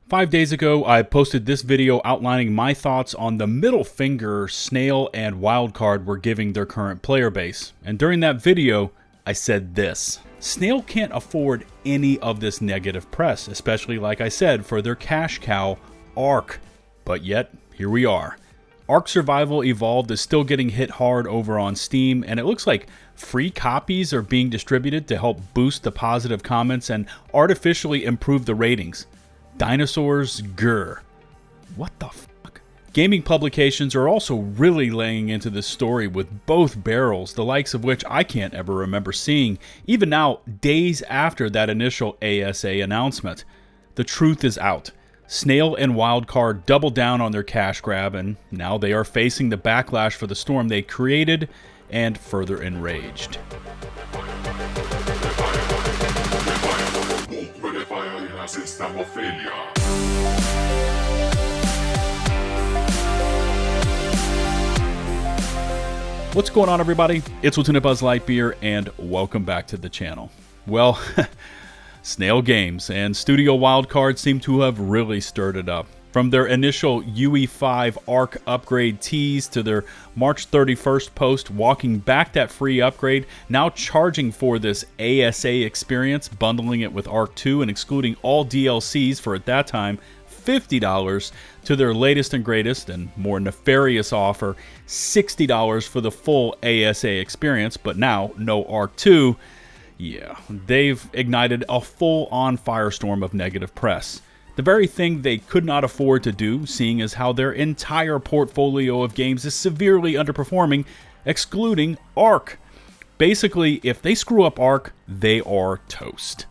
5 days ago, I posted this video outlining my thoughts on the middle finger Snail and Wildcard were giving their current player base. And during that video, I said this: Snail can't afford any of this negative press, especially, like I said, for their cash cow, Ark. But yet, here we are. Ark Survival Evolved is still getting hit hard over on Steam, and it looks like free copies are being distributed to help boost the positive comments and artificially improve the ratings. Dinosaurs, grr. What the fuck? Gaming publications are also really laying into this story with both barrels, the likes of which I can't ever remember seeing, even now, days after that initial ASA announcement. The truth is out. Snail and Wildcard doubled down on their cash grab, and now they are facing the backlash for the storm they created and further enraged. What's going on, everybody? It's LtBuzzLitebeer, and welcome back to the channel. Well, Snail Games and Studio Wildcard seem to have really stirred it up. From their initial UE5 Ark upgrade tease to their March 31st post walking back that free upgrade, now charging for this ASA experience, bundling it with Ark 2 and excluding all DLCs for, at that time, $50, to their latest and greatest and more nefarious offer, $60 for the full ASA experience, but now no Ark 2. Yeah, they've ignited a full-on firestorm of negative press. The very thing they could not afford to do, seeing as how their entire portfolio of games is severely underperforming, excluding Ark. Basically, if they screw up Ark, they are toast.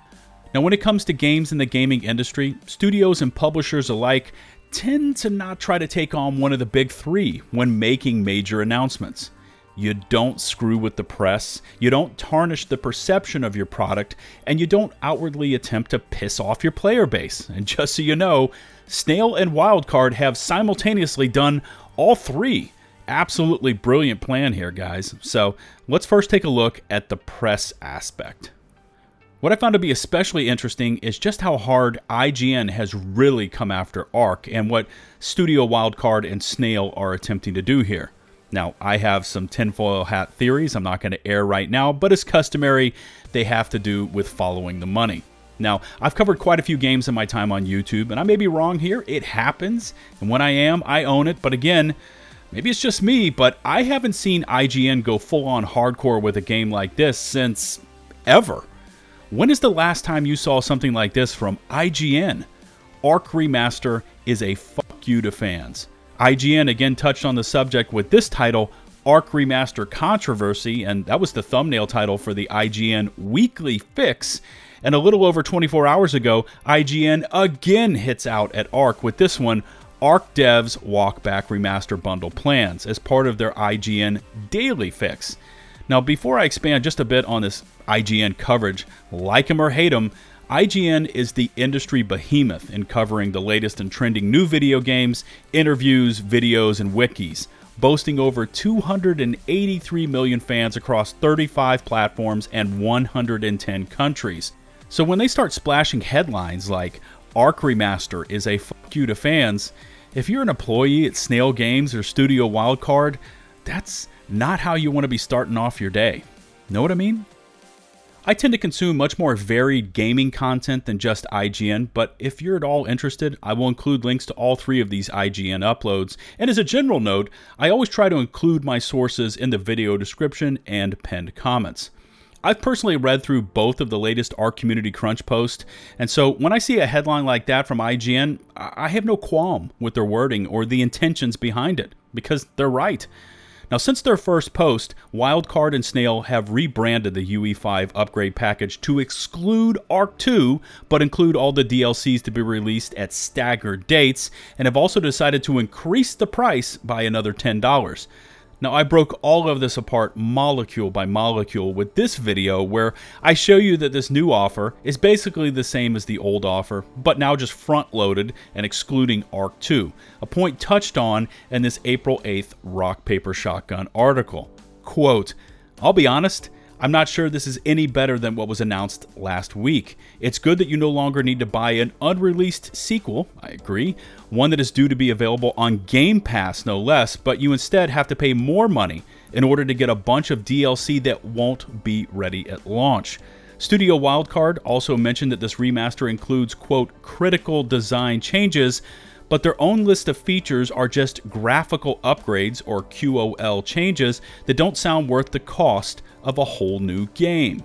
Now, when it comes to games in the gaming industry, studios and publishers alike tend to not try to take on one of the big three when making major announcements. You don't screw with the press, you don't tarnish the perception of your product, and you don't outwardly attempt to piss off your player base. And just so you know, Snail and Wildcard have simultaneously done all three. Absolutely brilliant plan here, guys. So let's first take a look at the press aspect. What I found to be especially interesting is just how hard IGN has really come after Ark and what Studio Wildcard and Snail are attempting to do here. Now, I have some tinfoil hat theories I'm not going to air right now, but as customary, they have to do with following the money. Now, I've covered quite a few games in my time on YouTube, and I may be wrong here. It happens, and when I am, I own it. But again, maybe it's just me, but I haven't seen IGN go full-on hardcore with a game like this since ever. When is the last time you saw something like this from IGN? Ark Remaster is a fuck you to fans. IGN again touched on the subject with this title, Ark Remaster Controversy, and that was the thumbnail title for the IGN Weekly Fix. And a little over 24 hours ago, IGN again hits out at Ark with this one, Ark Devs Walk Back Remaster Bundle Plans, as part of their IGN Daily Fix. Now, before I expand just a bit on this IGN coverage, like him or hate him, IGN is the industry behemoth in covering the latest and trending new video games, interviews, videos, and wikis, boasting over 283 million fans across 35 platforms and 110 countries. So when they start splashing headlines like Ark Remaster is a fuck you to fans, if you're an employee at Snail Games or Studio Wildcard, that's not how you want to be starting off your day. Know what I mean? I tend to consume much more varied gaming content than just IGN, but if you're at all interested, I will include links to all three of these IGN uploads. And as a general note, I always try to include my sources in the video description and pinned comments. I've personally read through both of the latest Ark Community Crunch posts, and so when I see a headline like that from IGN, I have no qualm with their wording or the intentions behind it, because they're right. Now, since their first post, Wildcard and Snail have rebranded the UE5 upgrade package to exclude Ark 2, but include all the DLCs to be released at staggered dates, and have also decided to increase the price by another $10. Now, I broke all of this apart molecule by molecule with this video where I show you that this new offer is basically the same as the old offer, but now just front-loaded and excluding Ark 2, a point touched on in this April 8th Rock Paper Shotgun article. Quote, "I'll be honest, I'm not sure this is any better than what was announced last week. It's good that you no longer need to buy an unreleased sequel, I agree, one that is due to be available on Game Pass no less, but you instead have to pay more money in order to get a bunch of DLC that won't be ready at launch. Studio Wildcard also mentioned that this remaster includes, quote, critical design changes, but their own list of features are just graphical upgrades or QOL changes that don't sound worth the cost of a whole new game.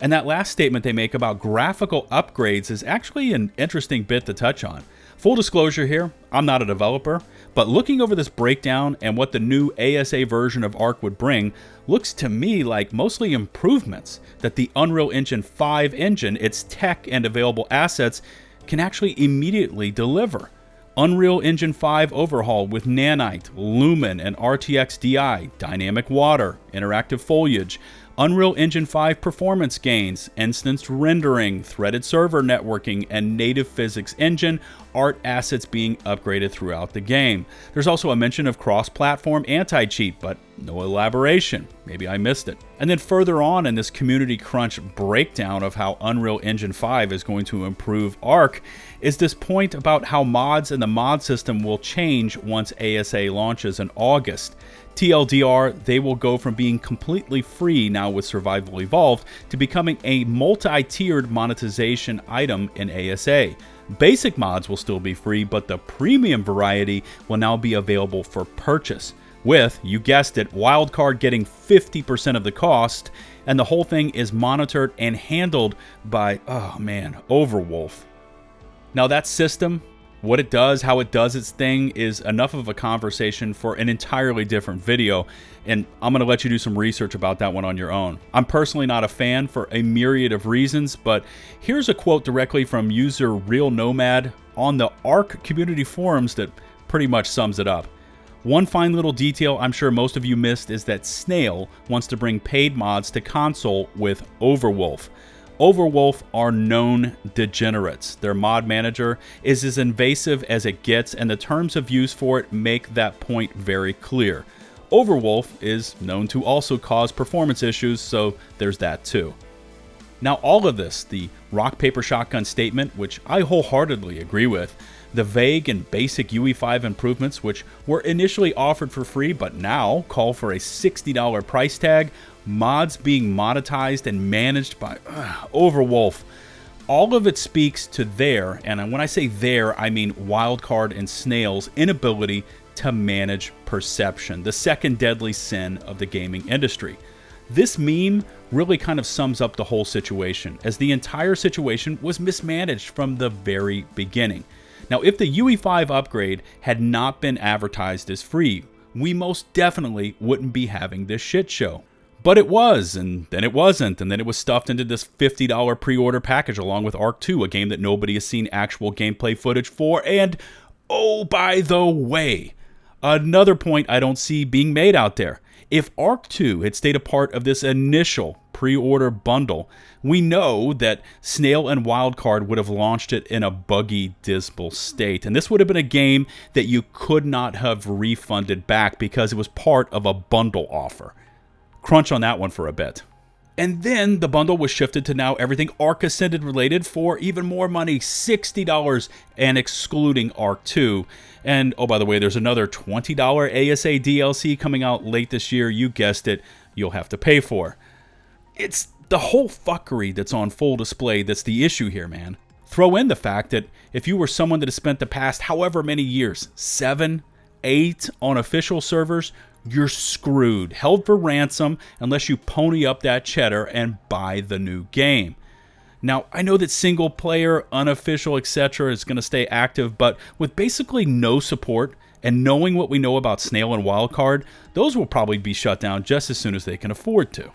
And that last statement they make about graphical upgrades is actually an interesting bit to touch on. Full disclosure here, I'm not a developer, but looking over this breakdown and what the new ASA version of Ark would bring looks to me like mostly improvements that the Unreal Engine 5 engine, its tech and available assets, can actually immediately deliver. Unreal Engine 5 overhaul with Nanite, Lumen, and RTX DI, dynamic water, interactive foliage, Unreal Engine 5 performance gains, instanced rendering, threaded server networking, and native physics engine art assets being upgraded throughout the game. There's also a mention of cross-platform anti-cheat, but no elaboration. Maybe I missed it. And then further on in this Community Crunch breakdown of how Unreal Engine 5 is going to improve Ark is this point about how mods and the mod system will change once ASA launches in August. TLDR, they will go from being completely free now with Survival Evolved to becoming a multi-tiered monetization item in ASA. Basic mods will still be free, but the premium variety will now be available for purchase, with, you guessed it, Wildcard getting 50% of the cost, and the whole thing is monitored and handled by, oh man, Overwolf. Now that system, what it does, how it does its thing, is enough of a conversation for an entirely different video, and I'm going to let you do some research about that one on your own. I'm personally not a fan for a myriad of reasons, but here's a quote directly from user Real Nomad on the Ark community forums that pretty much sums it up. One fine little detail I'm sure most of you missed is that Snail wants to bring paid mods to console with Overwolf. Overwolf are known degenerates. Their mod manager is as invasive as it gets, and the terms of use for it make that point very clear. Overwolf is known to also cause performance issues, so there's that too. Now all of this, the rock, paper, shotgun statement, which I wholeheartedly agree with, the vague and basic UE5 improvements, which were initially offered for free but now call for a $60 price tag, mods being monetized and managed by Overwolf. All of it speaks to their, and when I say their, I mean Wildcard and Snail's inability to manage perception, the second deadly sin of the gaming industry. This meme really kind of sums up the whole situation, as the entire situation was mismanaged from the very beginning. Now, if the UE5 upgrade had not been advertised as free, we most definitely wouldn't be having this shit show. But it was, and then it wasn't, and then it was stuffed into this $50 pre-order package along with Ark 2, a game that nobody has seen actual gameplay footage for, and, oh, by the way, another point I don't see being made out there. If Ark 2 had stayed a part of this initial pre-order bundle, we know that Snail and Wildcard would have launched it in a buggy, dismal state, and this would have been a game that you could not have refunded back because it was part of a bundle offer. Crunch on that one for a bit. And then the bundle was shifted to now everything Ark Ascended related for even more money, $60 and excluding Ark 2. And oh, by the way, there's another $20 ASA DLC coming out late this year. You guessed it, you'll have to pay for. It's the whole fuckery that's on full display that's the issue here, man. Throw in the fact that if you were someone that has spent the past however many years, 7, 8 on official servers, you're screwed, held for ransom unless you pony up that cheddar and buy the new game. Now, I know that single player, unofficial, etc. is going to stay active, but with basically no support and knowing what we know about Snail and Wildcard, those will probably be shut down just as soon as they can afford to.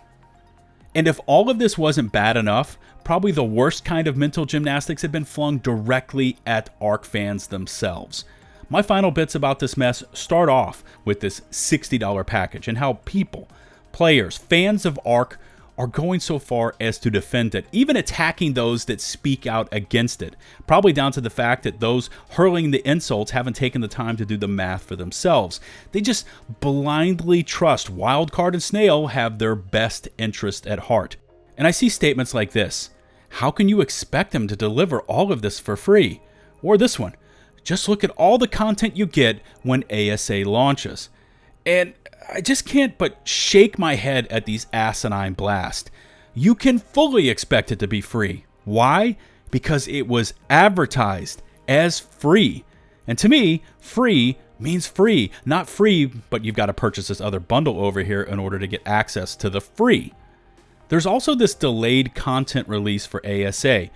And if all of this wasn't bad enough, probably the worst kind of mental gymnastics had been flung directly at Ark fans themselves. My final bits about this mess start off with this $60 package and how people, players, fans of Ark are going so far as to defend it, even attacking those that speak out against it, probably down to the fact that those hurling the insults haven't taken the time to do the math for themselves. They just blindly trust Wildcard and Snail have their best interest at heart. And I see statements like this: how can you expect them to deliver all of this for free? Or this one: just look at all the content you get when ASA launches. And I just can't but shake my head at these asinine blasts. You can fully expect it to be free. Why? Because it was advertised as free. And to me, free means free. Not free, but you've got to purchase this other bundle over here in order to get access to the free. There's also this delayed content release for ASA.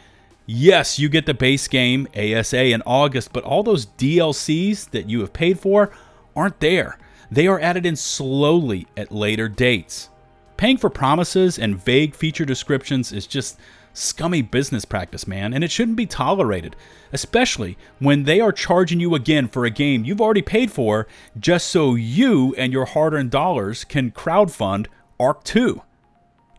Yes, you get the base game, ASA, in August, but all those DLCs that you have paid for aren't there. They are added in slowly at later dates. Paying for promises and vague feature descriptions is just scummy business practice, man, and it shouldn't be tolerated, especially when they are charging you again for a game you've already paid for just so you and your hard-earned dollars can crowdfund Arc 2.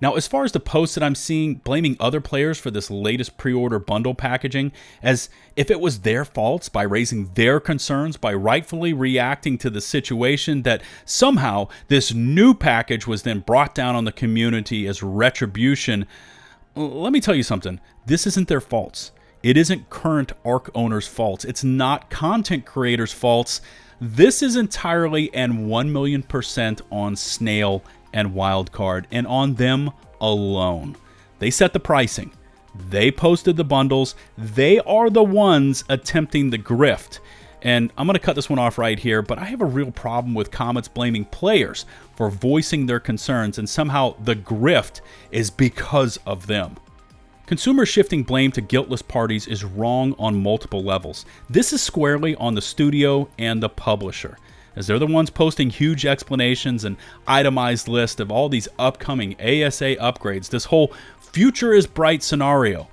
Now, as far as the posts that I'm seeing blaming other players for this latest pre-order bundle packaging, as if it was their faults by raising their concerns by rightfully reacting to the situation, that somehow this new package was then brought down on the community as retribution, let me tell you something. This isn't their faults. It isn't current Arc owners' faults. It's not content creators' faults. This is entirely and 1,000,000% on Snail and Wildcard, and on them alone. They set the pricing. They posted the bundles. They are the ones attempting the grift. And I'm going to cut this one off right here, but I have a real problem with comments blaming players for voicing their concerns, and somehow the grift is because of them. Consumers shifting blame to guiltless parties is wrong on multiple levels. This is squarely on the studio and the publisher, as they're the ones posting huge explanations and itemized list of all these upcoming ASA upgrades, this whole future is bright scenario,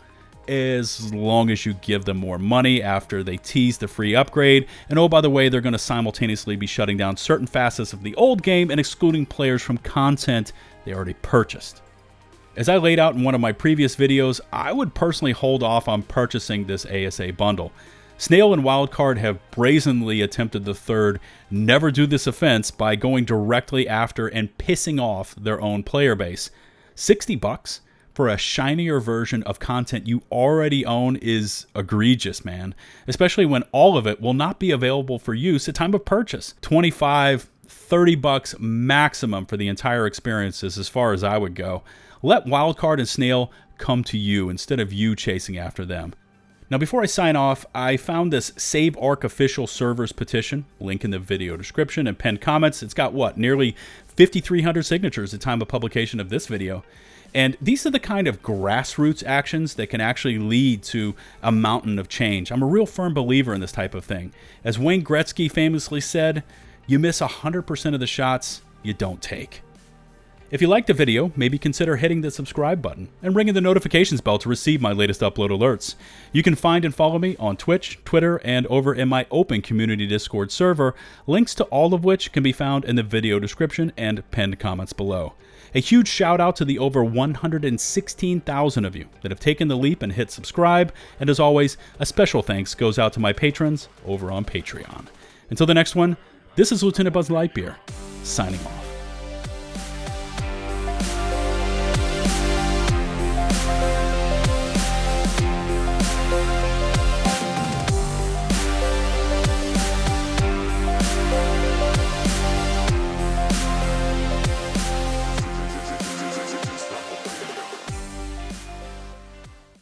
as long as you give them more money after they tease the free upgrade. And oh, by the way, they're going to simultaneously be shutting down certain facets of the old game and excluding players from content they already purchased. As I laid out in one of my previous videos, I would personally hold off on purchasing this ASA bundle. Snail and Wildcard have brazenly attempted the third never do this offense by going directly after and pissing off their own player base. $60 for a shinier version of content you already own is egregious, man. Especially when all of it will not be available for use at time of purchase. $25, $30 maximum for the entire experience is as far as I would go. Let Wildcard and Snail come to you instead of you chasing after them. Now, before I sign off, I found this Save Arc official servers petition, link in the video description and pinned comments. It's got, what, nearly 5,300 signatures at time of publication of this video. And these are the kind of grassroots actions that can actually lead to a mountain of change. I'm a real firm believer in this type of thing. As Wayne Gretzky famously said, you miss 100% of the shots you don't take. If you liked the video, maybe consider hitting the subscribe button and ringing the notifications bell to receive my latest upload alerts. You can find and follow me on Twitch, Twitter, and over in my open community Discord server, links to all of which can be found in the video description and pinned comments below. A huge shout out to the over 116,000 of you that have taken the leap and hit subscribe, and as always, a special thanks goes out to my patrons over on Patreon. Until the next one, this is LtBuzzLitebeer, signing off.